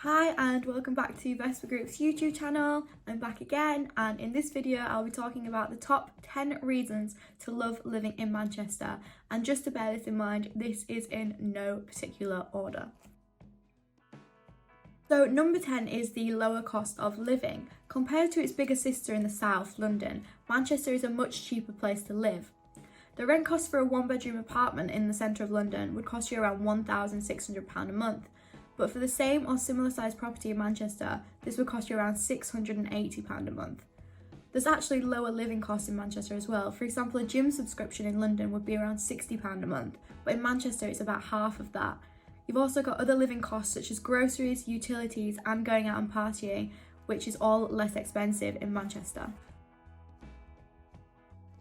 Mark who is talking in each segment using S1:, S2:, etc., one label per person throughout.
S1: Hi and welcome back to Vesper Group's YouTube channel. I'm back again, and in this video I'll be talking about the top 10 reasons to love living in Manchester. And just to bear this in mind, this is in no particular order. So number 10 is the lower cost of living. Compared to its bigger sister in the south, London, Manchester is a much cheaper place to live. The rent cost for a one-bedroom apartment in the centre of London would cost you around £1,600 a month. But for the same or similar sized property in Manchester, this would cost you around £680 a month. There's actually lower living costs in Manchester as well. For example, a gym subscription in London would be around £60 a month, but in Manchester it's about half of that. You've also got other living costs such as groceries, utilities, and going out and partying, which is all less expensive in Manchester.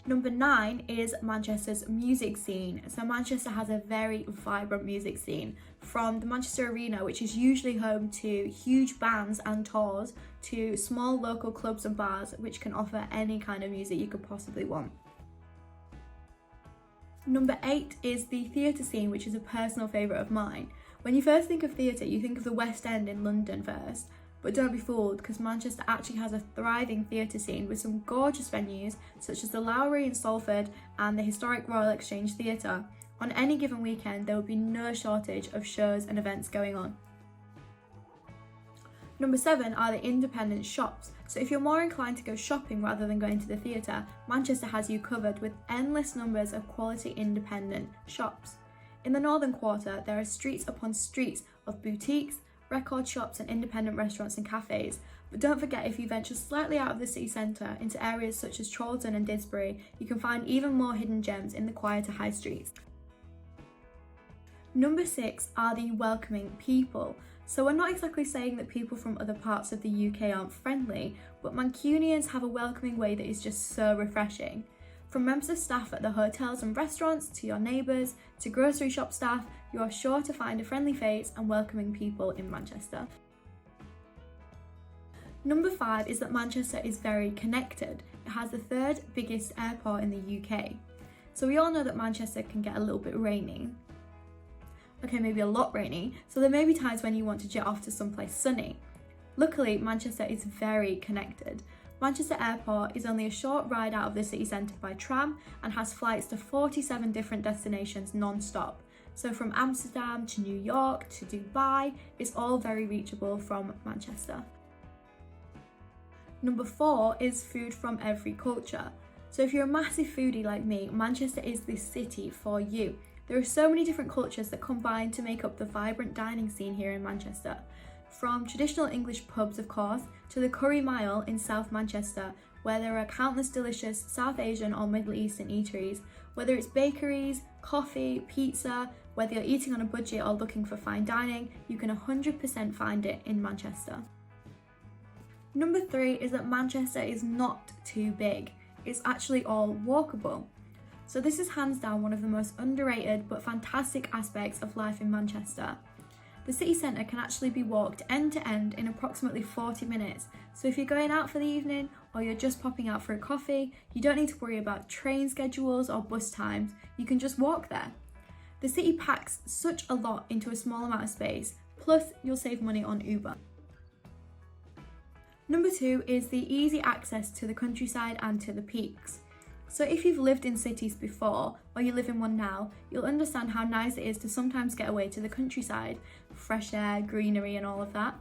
S1: Number 9 is Manchester's music scene. So Manchester has a very vibrant music scene, from the Manchester Arena, which is usually home to huge bands and tours, to small local clubs and bars which can offer any kind of music you could possibly want. Number 8 is the theatre scene, which is a personal favourite of mine. When you first think of theatre, you think of the West End in London first. But don't be fooled, because Manchester actually has a thriving theatre scene with some gorgeous venues such as the Lowry in Salford and the historic Royal Exchange Theatre. On any given weekend, there will be no shortage of shows and events going on. Number 7 are the independent shops. So if you're more inclined to go shopping rather than going to the theatre, Manchester has you covered with endless numbers of quality independent shops. In the Northern Quarter, there are streets upon streets of boutiques, record shops and independent restaurants and cafes. But don't forget, if you venture slightly out of the city centre into areas such as Chorlton and Didsbury, you can find even more hidden gems in the quieter high streets. Number 6 are the welcoming people. So we're not exactly saying that people from other parts of the UK aren't friendly, but Mancunians have a welcoming way that is just so refreshing. From members of staff at the hotels and restaurants, to your neighbours, to grocery shop staff, you are sure to find a friendly face and welcoming people in Manchester. Number 5 is that Manchester is very connected. It has the third biggest airport in the UK. So we all know that Manchester can get a little bit rainy. Okay, maybe a lot rainy, so there may be times when you want to jet off to someplace sunny. Luckily, Manchester is very connected. Manchester Airport is only a short ride out of the city centre by tram and has flights to 47 different destinations non-stop. So from Amsterdam to New York to Dubai, it's all very reachable from Manchester. Number 4 is food from every culture. So if you're a massive foodie like me, Manchester is the city for you. There are so many different cultures that combine to make up the vibrant dining scene here in Manchester. From traditional English pubs, of course, to the Curry Mile in South Manchester, where there are countless delicious South Asian or Middle Eastern eateries. Whether it's bakeries, coffee, pizza, whether you're eating on a budget or looking for fine dining, you can 100% find it in Manchester. Number 3 is that Manchester is not too big. It's actually all walkable. So this is hands down one of the most underrated but fantastic aspects of life in Manchester. The city centre can actually be walked end to end in approximately 40 minutes. So if you're going out for the evening or you're just popping out for a coffee, you don't need to worry about train schedules or bus times. You can just walk there. The city packs such a lot into a small amount of space, plus you'll save money on Uber. Number 2 is the easy access to the countryside and to the peaks. So if you've lived in cities before, or you live in one now, you'll understand how nice it is to sometimes get away to the countryside, fresh air, greenery and all of that.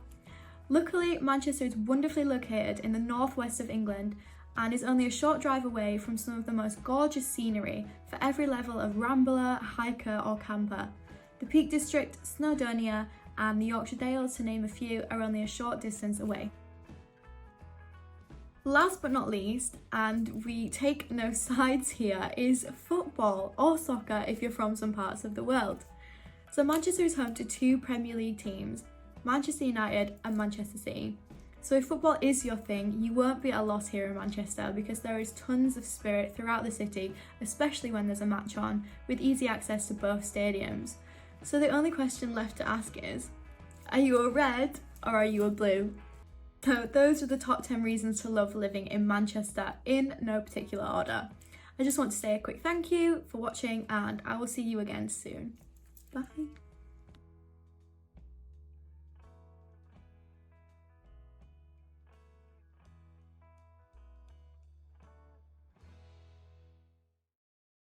S1: Luckily, Manchester is wonderfully located in the northwest of England and is only a short drive away from some of the most gorgeous scenery for every level of rambler, hiker or camper. The Peak District, Snowdonia and the Yorkshire Dales, to name a few, are only a short distance away. Last but not least, and we take no sides here, is football or soccer if you're from some parts of the world. So Manchester is home to 2 Premier League teams, Manchester United and Manchester City. So if football is your thing, you won't be at a loss here in Manchester, because there is tons of spirit throughout the city, especially when there's a match on, with easy access to both stadiums. So the only question left to ask is, are you a red or are you a blue? So those are the top 10 reasons to love living in Manchester in no particular order. I just want to say a quick thank you for watching, and I will see you again soon. Bye.